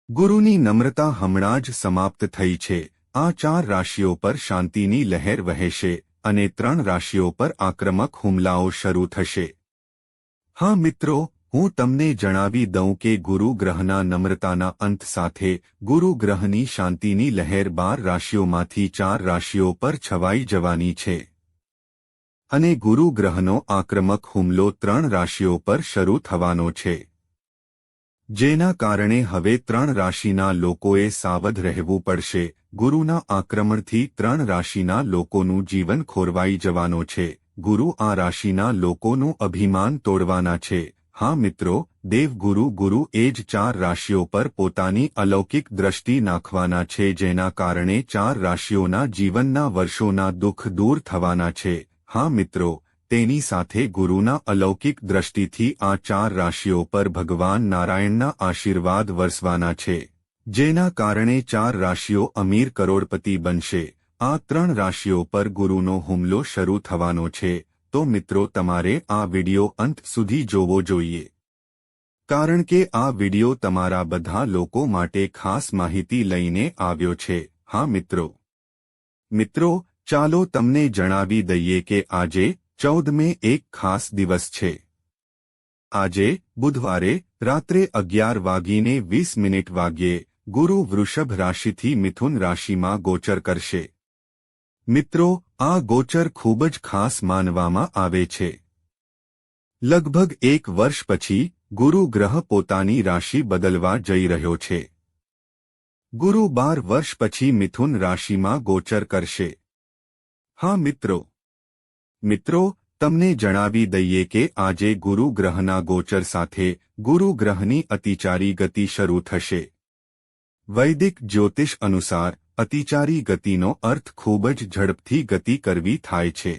ગુરુની નમ્રતા હમણાં જ સમાપ્ત થઈ છે। આ 4 રાશિઓ પર શાંતિની લહેર વહેશે અને 3 રાશિઓ પર આક્રમક હુમલાઓ શરૂ થશે। હા મિત્રો, હું તમને જણાવી દઉં કે ગુરુ ગ્રહના નમ્રતાના અંત સાથે ગુરુ ગ્રહની શાંતિની લહેર 12 રાશિઓમાંથી 4 રાશિઓ પર છવાઈ જવાની છે અને ગુરુ ગ્રહનો આક્રમક હુમલો 3 રાશિઓ પર શરૂ થવાનો છે, જેના કારણે હવે 3 રાશિના લોકોએ સાવધ રહેવું પડશે। ગુરુના આક્રમણથી 3 રાશિના લોકોનું જીવન ખોરવાઈ જવાનો છે। ગુરુ આ રાશિના લોકોનું અભિમાન તોડવાના છે। હા મિત્રો, દેવગુરુ ગુરુ એ જ 4 રાશિઓ પર પોતાની અલૌકિક દ્રષ્ટિ નાખવાના છે, જેના કારણે 4 રાશિઓના જીવનના વર્ષોના દુઃખ દૂર થવાના છે। હા મિત્રો, તેની સાથે ગુરુના અલૌકિક દ્રષ્ટિથી આ 4 રાશિઓ પર ભગવાન નારાયણના આશીર્વાદ વરસવાના છે, જેના કારણે 4 રાશિઓ અમીર કરોડપતિ બનશે। આ 3 રાશિઓ પર ગુરુનો હુમલો શરૂ થવાનો છે, તો મિત્રો તમારે આ વિડિયો અંત સુધી જોવો જોઈએ, કારણ કે આ વિડિયો તમારા બધા લોકો માટે ખાસ માહિતી લઈને આવ્યો છે। હા મિત્રો, ચાલો તમને જણાવી દઈએ કે આજે 14 મે એક ખાસ દિવસ છે। આજે બુધવારે રાત્રે 11:20 વાગ્યે ગુરુ વૃષભ રાશિથી મિથુન રાશિમાં ગોચર કરશે। મિત્રો, આ ગોચર ખૂબ જ ખાસ માનવામાં આવે છે। લગભગ 1 વર્ષ પછી ગુરુ ગ્રહ પોતાની રાશિ બદલવા જઈ રહ્યો છે। ગુરુ 12 વર્ષ પછી મિથુન રાશિમાં ગોચર કરશે। હા મિત્રો, તમને જણાવી દઈએ કે આજે ગુરુ ગ્રહના ગોચર સાથે ગુરુ ગ્રહની અતિચારી ગતિ શરૂ થશે। વૈદિક જ્યોતિષ અનુસાર અતિચારી ગતિનો અર્થ ખૂબ જ ઝડપથી ગતિ કરવી થાય છે।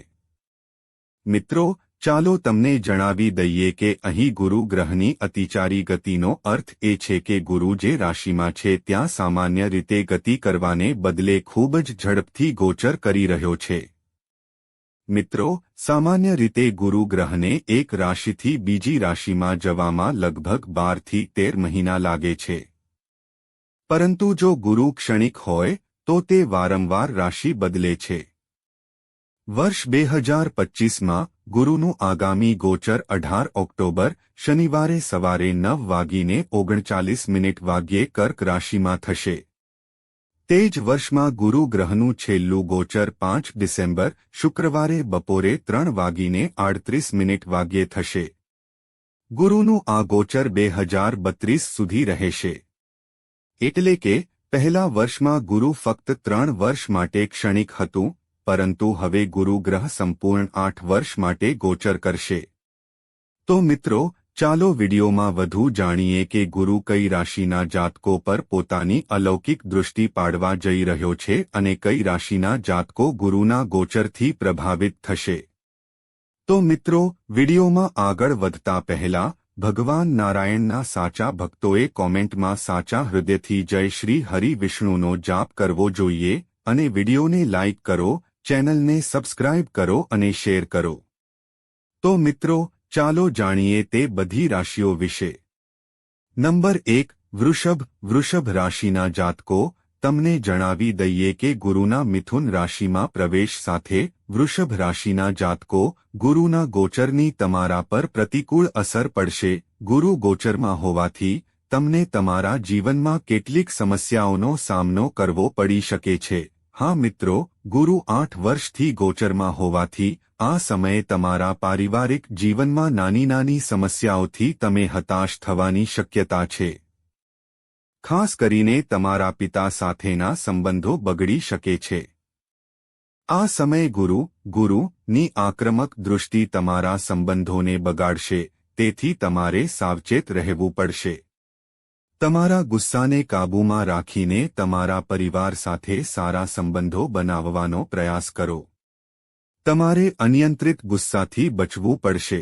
મિત્રો, ચાલો તમને જણાવી દઈએ કે અહીં ગુરુ ગ્રહની અતિચારી ગતિનો અર્થ એ છે કે ગુરુ જે રાશિમાં છે ત્યાં સામાન્ય રીતે ગતિ કરવાને બદલે ખૂબ જ ઝડપથી ગોચર કરી રહ્યો છે। મિત્રો, સામાન્ય રીતે ગુરુ ગ્રહને એક રાશિથી બીજી રાશિમાં જવામાં લગભગ 12 થી 13 મહિના લાગે છે, પરંતુ જો ગુરુ ક્ષણિક હોય તો તે વારંવાર રાશિ બદલે છે। વર્ષ 2025માં ગુરુનું આગામી ગોચર 18 ઓક્ટોબર શનિવારે સવારે 9:39 વાગ્યે કર્ક રાશિમાં થશે। તે જ વર્ષમાં ગુરુ ગ્રહનું છેલ્લું ગોચર 5 ડિસેમ્બર શુક્રવારે બપોરે 3:38 વાગ્યે થશે। ગુરુનું આ ગોચર 2032 સુધી રહેશે। એટલે કે પહેલા વર્ષમાં ગુરુ ફક્ત 3 વર્ષ માટે ક્ષણિક હતું, પરંતુ હવે ગુરુ ગ્રહ સંપૂર્ણ 8 વર્ષ માટે ગોચર કરશે। તો મિત્રો, ચાલો વિડિયોમાં વધુ જાણીએ કે ગુરુ કઈ રાશિના જાતકો પર પોતાની અલૌકિક દૃષ્ટિ પાડવા જઈ રહ્યો છે અને કઈ રાશિના જાતકો ગુરુના ગોચરથી પ્રભાવિત થશે। તો મિત્રો, વિડિયોમાં આગળ વધતા પહેલા ભગવાન નારાયણના સાચા ભક્તોએ કોમેન્ટમાં સાચા હૃદયથી જય શ્રી હરિ વિષ્ણુનો જાપ કરવો જોઈએ અને વિડિયોને લાઇક કરો, ચેનલને સબસ્ક્રાઇબ કરો અને શેર કરો। તો મિત્રો, ચાલો જાણીએ તે બધી રાશિઓ વિશે। નંબર 1, વૃષભ રાશિના જાતકો। તમને જણાવી દઈએ કે ગુરુના મિથુન રાશિમાં પ્રવેશ સાથે વૃષભ રાશિના જાતકો ગુરુના ગોચરની તમારા પર પ્રતિકૂળ અસર પડશે। ગુરુ ગોચરમાં હોવાથી તમને તમારા જીવનમાં કેટલીક સમસ્યાઓનો સામનો કરવો પડી શકે છે। હા મિત્રો, ગુરુ 8 વર્ષથી ગોચરમાં હોવાથી આ સમયે તમારા પારિવારિક જીવનમાં નાની સમસ્યાઓથી તમે હતાશ થવાની શક્યતા છે। ખાસ કરીને તમારા પિતા સાથેના સંબંધો બગડી શકે છે। આ સમયે ગુરુની આક્રમક દૃષ્ટિ તમારા સંબંધોને બગાડશે, તેથી તમારે સાવચેત રહેવું પડશે। તમારા ગુસ્સાને કાબૂમાં રાખીને તમારા પરિવાર સાથે સારા સંબંધો બનાવવાનો પ્રયાસ કરો। તમારે અનિયંત્રિત ગુસ્સાથી બચવું પડશે।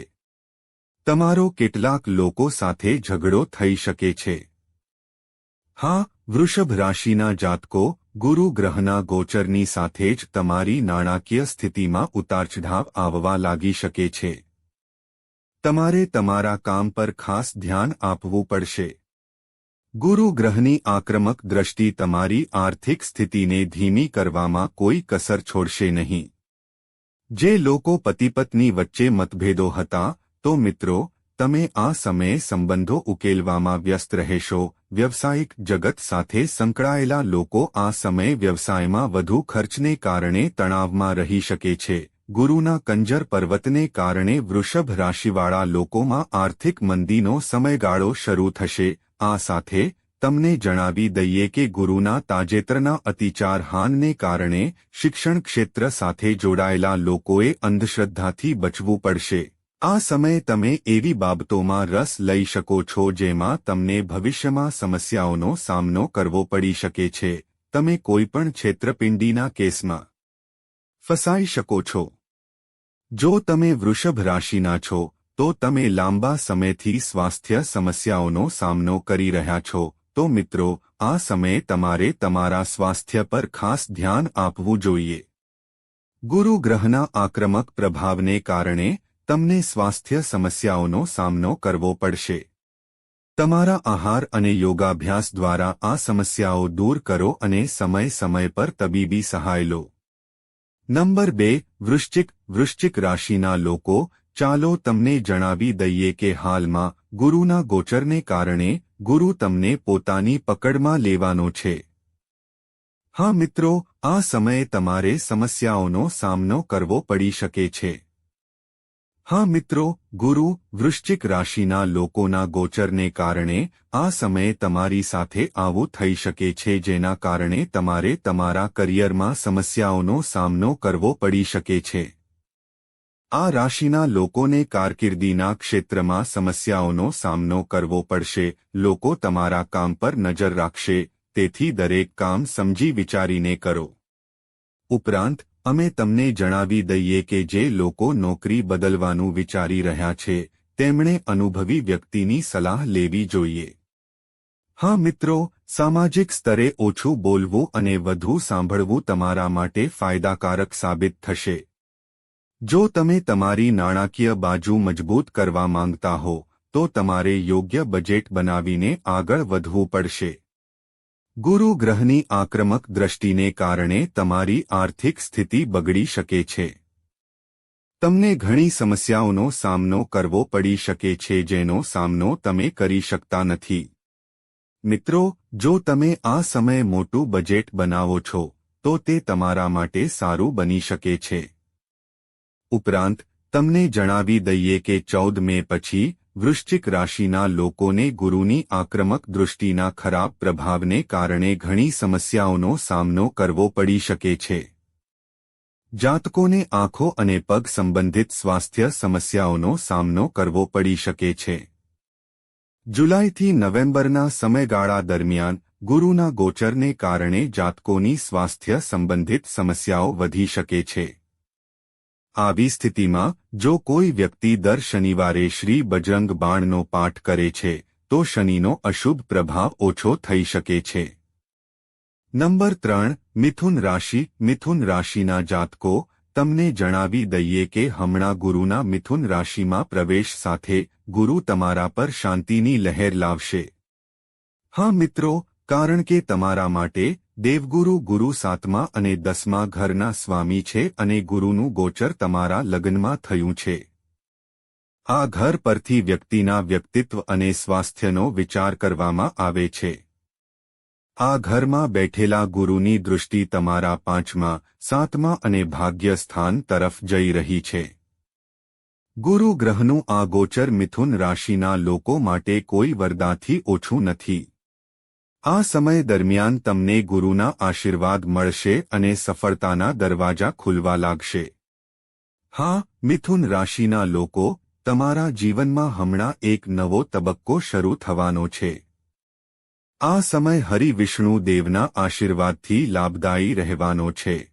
તમારો કેટલાક લોકો સાથે ઝઘડો થઈ શકે છે। હા, વૃષભ રાશિના જાતકો, ગુરુ ગ્રહના ગોચરની સાથે જ તમારી નાણાકીય સ્થિતિમાં ઉતારચઢાવ આવવા લાગી શકે છે। તમારે તમારા કામ પર ખાસ ધ્યાન આપવું પડશે। ગુરુ ગ્રહની આક્રમક દ્રષ્ટિ તમારી આર્થિક સ્થિતિને ધીમી કરવામાં કોઈ કસર છોડશે નહીં. જે લોકો પતિ-પત્ની વચ્ચે મતભેદો હતા, તો મિત્રો, તમે આ સમયે સંબંધો ઉકેલવામાં વ્યસ્ત રહેશો. વ્યવસાયિક જગત સાથે સંકળાયેલા લોકો આ સમયે વ્યવસાયમાં વધુ ખર્ચને કારણે તણાવમાં રહી શકે છે. ગુરુના કંજર પર્વતને કારણે વૃષભ રાશિવાળા લોકોમાં આર્થિક મંદીનો સમયગાળો શરૂ થશે. આ સાથે તમને જણાવી દઈએ કે ગુરુના તાજેતરના અતિચાર હાનને કારણે શિક્ષણ ક્ષેત્ર સાથે જોડાયેલા લોકોએ અંધશ્રદ્ધાથી બચવું પડશે. આ સમયે તમે એવી બાબતોમાં રસ લઈ શકો છો જેમાં તમને ભવિષ્યમાં સમસ્યાઓનો સામનો કરવો પડી શકે છે. તમે કોઈપણ છેતરપિંડીના કેસમાં ફસાઈ શકો છો. જો તમે વૃષભ રાશિના છો, તો તમે લાંબા સમયથી સ્વાસ્થ્ય સમસ્યાઓનો સામનો કરી રહ્યા છો. તો મિત્રો, આ સમયે તમારે તમારા સ્વાસ્થ્ય પર ખાસ ધ્યાન આપવું જોઈએ. ગુરુ ગ્રહના આક્રમક પ્રભાવને કારણે તમને સ્વાસ્થ્ય સમસ્યાઓનો સામનો કરવો પડશે. તમારા આહાર અને યોગાભ્યાસ દ્વારા આ સમસ્યાઓ દૂર કરો અને સમય પર તબીબી સહાય લો. નંબર 2. વૃશ્ચિક રાશિના લોકો. ચાલો તમને જણાવી દઈએ કે હાલમાં ગુરુના ગોચરને કારણે ગુરુ તમને પોતાની પકડમાં લેવાનો છે. હા મિત્રો, આ સમયે તમારે સમસ્યાઓનો સામનો કરવો પડી શકે છે. હા મિત્રો, ગુરુ વૃશ્ચિક રાશિના લોકોના ગોચરને કારણે આ સમયે તમારી સાથે આવું થઈ શકે છે જેના કારણે તમારે તમારા કરિયરમાં સમસ્યાઓનો સામનો કરવો પડી શકે છે. આ રાશિના લોકોને કારકિર્દીના ક્ષેત્રમાં સમસ્યાઓનો સામનો કરવો પડશે. લોકો તમારા કામ પર નજર રાખશે, તેથી દરેક કામ સમજી વિચારીને કરો. ઉપરાંત અમે તમને જણાવી દઈએ કે જે લોકો નોકરી બદલવાનું વિચારી રહ્યા છે, તેમણે અનુભવી વ્યક્તિની સલાહ લેવી જોઈએ. હા મિત્રો, સામાજિક સ્તરે ઓછું બોલવું અને વધુ સાંભળવું તમારા માટે ફાયદાકારક સાબિત થશે. જો તમે તમારી નાણાકીય બાજુ મજબૂત કરવા માંગતા હો, તો તમારે યોગ્ય બજેટ બનાવીને આગળ વધવું પડશે. ગુરુ ગ્રહની આક્રમક દ્રષ્ટિને કારણે તમારી આર્થિક સ્થિતિ બગડી શકે છે. તમને ઘણી સમસ્યાઓનો સામનો કરવો પડી શકે છે જેનો સામનો તમે કરી શકતા નથી. મિત્રો, જો તમે આ સમયે મોટું બજેટ બનાવો છો, તો તે તમારા માટે સારું બની શકે છે. ઉપરાંત તમને જણાવી દઈએ કે 14 મે પછી વૃશ્ચિક રાશિના લોકોને ગુરુની આક્રમક દૃષ્ટિના ખરાબ પ્રભાવને કારણે ઘણી સમસ્યાઓનો સામનો કરવો પડી શકે છે. જાતકોને આંખો અને પગ સંબંધિત સ્વાસ્થ્ય સમસ્યાઓનો સામનો કરવો પડી શકે છે. જુલાઈથી નવેમ્બરના સમયગાળા દરમિયાન ગુરુના ગોચરને કારણે જાતકોની સ્વાસ્થ્ય સંબંધિત સમસ્યાઓ વધી શકે છે. આવી સ્થિતિમાં જો કોઈ વ્યક્તિ દર શનિવારે શ્રી બજરંગ બાણનો પાઠ કરે છે, તો શનિનો અશુભ પ્રભાવ ઓછો થઈ શકે છે. નંબર 3. મિથુન રાશિના જાતકો. તમને જણાવી દઈએ કે હમણાં ગુરુના મિથુન રાશિમાં પ્રવેશ સાથે ગુરુ તમારા પર શાંતિની લહેર લાવશે. હા મિત્રો, કારણ કે તમારા માટે દેવગુરુ ગુરુ 7મા અને 10મા ઘરના સ્વામી છે અને ગુરુનું ગોચર તમારા લગ્નમાં થયું છે. આ ઘર પરથી વ્યક્તિના વ્યક્તિત્વ અને સ્વાસ્થ્યનો વિચાર કરવામાં આવે છે. આ ઘરમાં બેઠેલા ગુરુની દૃષ્ટિ તમારા 5મા, 7મા અને ભાગ્ય સ્થાન તરફ જઈ રહી છે. ગુરુ ગ્રહનું આ ગોચર મિથુન રાશિના લોકો માટે કોઈ વરદાનથી ઓછું નથી. આ સમય દરમિયાન તમને ગુરુના આશીર્વાદ મળશે અને સફળતાના દરવાજા ખુલવા લાગશે. હા, મિથુન રાશિના લોકો, તમારા જીવનમાં હમણાં એક નવો તબક્કો શરૂ થવાનો છે. આ સમય હરિ વિષ્ણુ દેવના આશીર્વાદથી લાભદાયી રહેવાનો છે.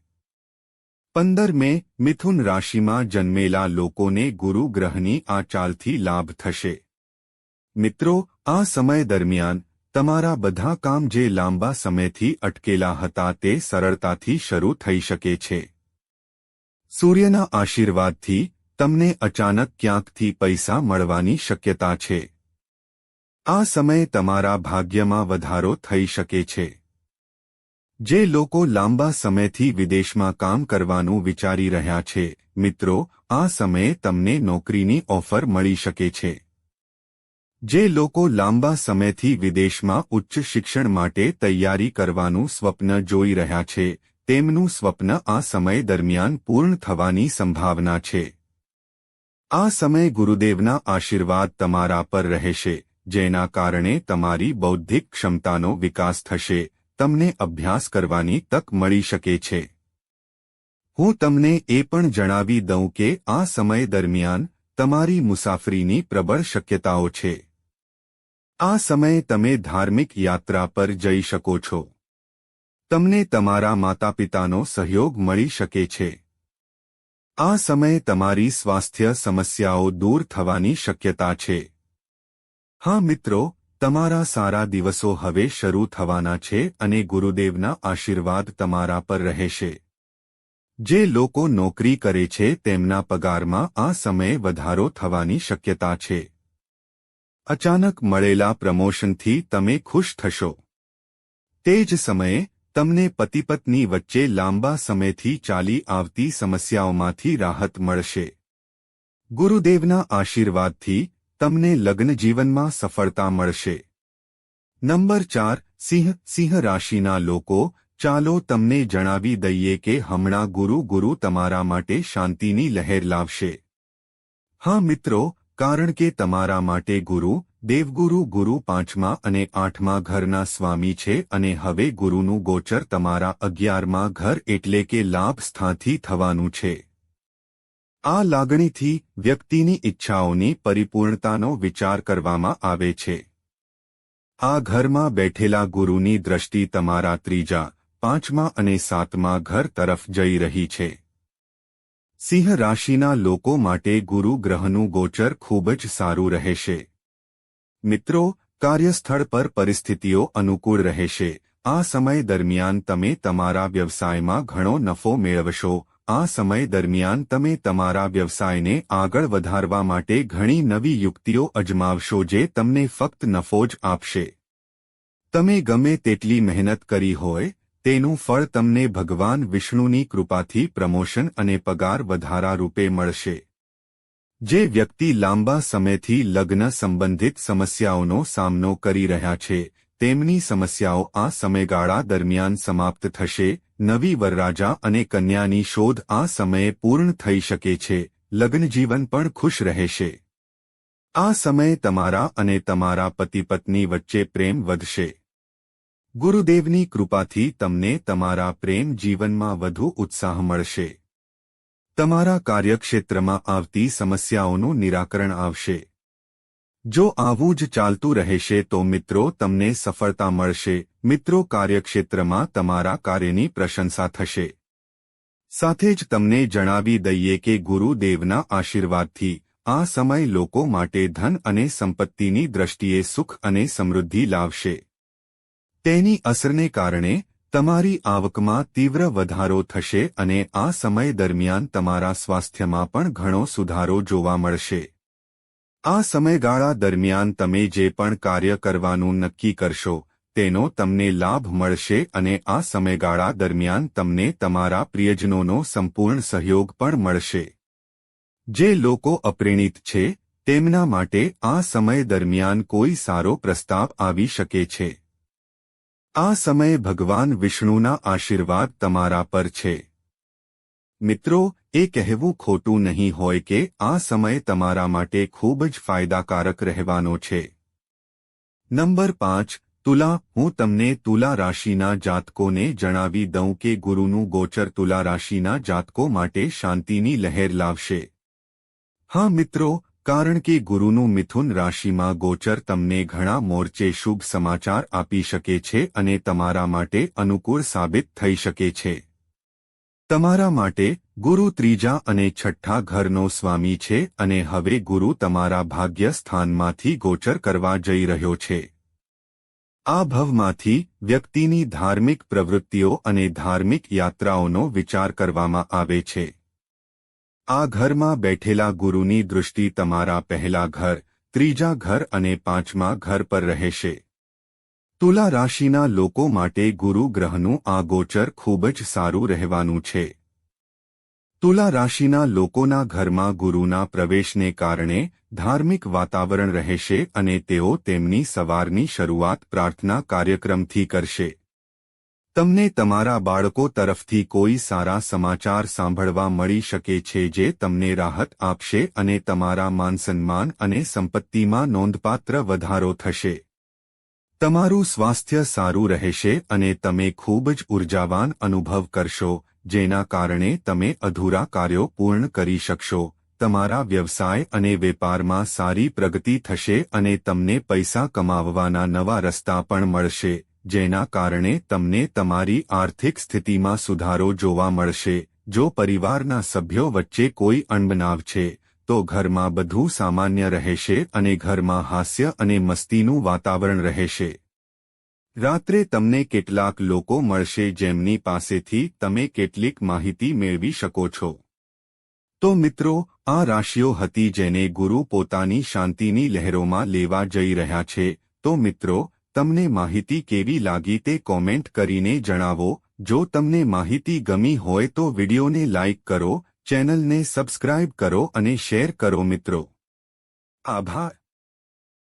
15 મે મિથુન રાશિમાં જન્મેલા લોકોને ગુરુ ગ્રહની આ ચાલથી લાભ થશે. મિત્રો, આ સમય દરમિયાન તમારા બધા કામ જે લાંબા સમયથી અટકેલા હતા તે સરળતાથી શરૂ થઈ શકે છે. સૂર્યના આશીર્વાદથી તમને અચાનક ક્યાંકથી પૈસા મળવાની શક્યતા છે. આ સમયે તમારા ભાગ્યમાં વધારો થઈ શકે છે. જે લોકો લાંબા સમયથી વિદેશમાં કામ કરવાનું વિચારી રહ્યા છે, મિત્રો, આ સમયે તમને નોકરીની ઓફર મળી શકે છે. જે લોકો લાંબા સમયથી વિદેશમાં ઉચ્ચ શિક્ષણ માટે તૈયારી કરવાનું સ્વપ્ન જોઈ રહ્યા છે, તેમનું સ્વપ્ન આ સમય દરમિયાન પૂર્ણ થવાની સંભાવના છે. આ સમયે ગુરુદેવના આશીર્વાદ તમારા પર રહેશે, જેના કારણે તમારી બૌદ્ધિક ક્ષમતાનો વિકાસ થશે. તમને અભ્યાસ કરવાની તક મળી શકે છે. હું તમને એ પણ જણાવી દઉં કે આ સમય દરમિયાન તમારી મુસાફરીની પ્રબળ શક્યતાઓ છે. આ સમયે તમે ધાર્મિક યાત્રા પર જઈ શકો છો. તમને તમારા માતાપિતાનો સહયોગ મળી શકે છે. આ સમયે તમારી સ્વાસ્થ્ય સમસ્યાઓ દૂર થવાની શક્યતા છે. હા મિત્રો, તમારા સારા દિવસો હવે શરૂ થવાના છે અને ગુરુદેવના આશીર્વાદ તમારા પર રહેશે. જે લોકો નોકરી કરે છે તેમના પગારમાં આ સમયે વધારો થવાની શક્યતા છે. અચાનક મળેલા પ્રમોશનથી તમે ખુશ થશો. તે જ સમયે તમને પતિ-પત્ની વચ્ચે લાંબા સમયથી ચાલી આવતી સમસ્યાઓમાંથી રાહત મળશે. ગુરુદેવના આશીર્વાદથી તમને લગ્ન જીવનમાં સફળતા મળશે. નંબર 4, સિંહ રાશિના લોકો, ચાલો તમને જણાવી દઈએ કે હમણાં ગુરુ તમારા માટે શાંતિની લહેર લાવશે. હા મિત્રો, કારણ કે તમારા માટે દેવગુરુ ગુરુ 5મા અને 8મા ઘરના સ્વામી છે અને હવે ગુરુનું ગોચર તમારા 11મા ઘર એટલે કે લાભ સ્થાનથી થવાનું છે. આ લાગણીથી વ્યક્તિની ઈચ્છાઓની પરિપૂર્ણતાનો વિચાર કરવામાં આવે છે. આ ઘરમાં બેઠેલા ગુરુની દ્રષ્ટિ તમારા 3જા, 5મા અને 7મા ઘર તરફ જઈ રહી છે. સિંહ રાશિના લોકો માટે ગુરુ ગ્રહનું ગોચર ખૂબ જ સારું રહેશે. મિત્રો, કાર્યસ્થળ પર પરિસ્થિતિઓ અનુકૂળ રહેશે. આ સમય દરમિયાન તમે તમારા વ્યવસાયમાં ઘણો નફો મેળવશો. આ સમય દરમિયાન તમે તમારા વ્યવસાયને આગળ વધારવા માટે ઘણી નવી યુક્તિઓ અજમાવશો જે તમને ફક્ત નફો જ આપશે. તમે ગમે તેટલી મહેનત કરી હોય, તેનું ફળ તમને ભગવાન વિષ્ણુની કૃપાથી પ્રમોશન અને પગાર વધારા રૂપે મળશે. જે વ્યક્તિ લાંબા સમયથી લગ્ન સંબંધિત સમસ્યાઓનો સામનો કરી રહ્યા છે, તેમની સમસ્યાઓ આ સમયગાળા દરમિયાન સમાપ્ત થશે. નવી વરરાજા અને કન્યાની શોધ આ સમયે પૂર્ણ થઈ શકે છે. લગ્નજીવન પણ ખુશ રહેશે. આ સમયે તમારા અને તમારા પતિ-પત્ની વચ્ચે પ્રેમ વધશે. ગુરુદેવની કૃપાથી તમને તમારા પ્રેમ જીવનમાં વધુ ઉત્સાહ મળશે. તમારા કાર્યક્ષેત્રમાં આવતી સમસ્યાઓનું નિરાકરણ આવશે. જો આવું જ ચાલતું રહેશે તો મિત્રો તમને સફળતા મળશે. મિત્રો, કાર્યક્ષેત્રમાં તમારા કાર્યની પ્રશંસા થશે. સાથે જ તમને જણાવી દઈએ કે ગુરુદેવના આશીર્વાદથી આ સમય લોકો માટે ધન અને સંપત્તિની દ્રષ્ટિએ સુખ અને સમૃદ્ધિ લાવશે. તેની અસરને કારણે તમારી આવકમાં તીવ્ર વધારો થશે અને આ સમય દરમિયાન તમારા સ્વાસ્થ્યમાં પણ ઘણો સુધારો જોવા મળશે. આ સમયગાળા દરમિયાન તમે જે પણ કાર્ય કરવાનું નક્કી કરશો, તેનો તમને લાભ મળશે અને આ સમયગાળા દરમિયાન તમને તમારા પ્રિયજનોનો સંપૂર્ણ સહયોગ પણ મળશે. જે લોકો અપ્રેણિત છે, તેમના માટે આ સમય દરમિયાન કોઈ સારો પ્રસ્તાવ આવી શકે છે. આ સમયે ભગવાન વિષ્ણુના આશીર્વાદ તમારા પર છે. મિત્રો, એ કહેવું ખોટું નહીં હોય કે આ સમય તમારા માટે ખૂબ જ ફાયદાકારક રહેવાનો છે. નંબર 5, તુલા. હું તમને તુલા રાશિના જાતકોને જણાવી દઉં કે ગુરુનું ગોચર તુલા રાશિના જાતકો માટે શાંતિની લહેર લાવશે. હા મિત્રો, કારણ કે ગુરુનું મિથુન રાશિમાં ગોચર તમને ઘણા મોરચે શુભ સમાચાર આપી શકે છે અને તમારા માટે અનુકૂળ સાબિત થઈ શકે છે. તમારા માટે ગુરુ 3જા અને 6ઠ્ઠા ઘરનો સ્વામી છે અને હવે ગુરુ તમારા ભાગ્ય સ્થાનમાંથી ગોચર કરવા જઈ રહ્યો છે. આ ભવમાંથી વ્યક્તિની ધાર્મિક પ્રવૃત્તિઓ અને ધાર્મિક યાત્રાઓનો વિચાર કરવામાં આવે છે. આ ઘરમાં બેઠેલા ગુરુની દૃષ્ટિ તમારા પહેલા ઘર, ત્રીજા ઘર અને પાંચમા ઘર પર રહેશે. તુલા રાશિના લોકો માટે ગુરુ ગ્રહનું આ ગોચર ખૂબ જ સારું રહેવાનું છે. તુલા રાશિના લોકોના ઘરમાં ગુરુના પ્રવેશને કારણે ધાર્મિક વાતાવરણ રહેશે અને તેઓ તેમની સવારની શરૂઆત પ્રાર્થના કાર્યક્રમથી કરશે. તમને તમારા બાળકો તરફથી કોઈ સારા સમાચાર સાંભળવા મળી શકે છે જે તમને રાહત આપશે અને તમારા માનસન્માન અને સંપત્તિમાં નોંધપાત્ર વધારો થશે. તમારું સ્વાસ્થ્ય સારું રહેશે અને તમે ખૂબ જ ઉર્જાવાન અનુભવ કરશો, જેના કારણે તમે અધૂરા કાર્યો પૂર્ણ કરી શકશો. તમારા વ્યવસાય અને વેપારમાં સારી પ્રગતિ થશે અને તમને પૈસા કમાવવાના નવા રસ્તા પણ મળશે, જેના કારણે તમને તમારી આર્થિક સ્થિતિમાં સુધારો જોવા મળશે. જો પરિવારના સભ્યો વચ્ચે કોઈ અણબનાવ છે તો ઘરમાં બધું સામાન્ય રહેશે અને ઘરમાં હાસ્ય અને મસ્તીનું વાતાવરણ રહેશે. રાત્રે તમને કેટલાક લોકો મળશે જેમની પાસેથી તમે કેટલીક માહિતી મેળવી શકો છો. તો મિત્રો, આ રાશિઓ હતી જેને ગુરુ પોતાની શાંતિની લહેરોમાં લેવા જઈ રહ્યા છે. તો મિત્રો, તમને માહિતી કેવી લાગી તે કોમેન્ટ કરીને જણાવો. જો તમને માહિતી ગમી હોય તો વિડિયોને લાઇક કરો, ચેનલને સબસ્ક્રાઇબ કરો અને શેર કરો મિત્રો. આભાર.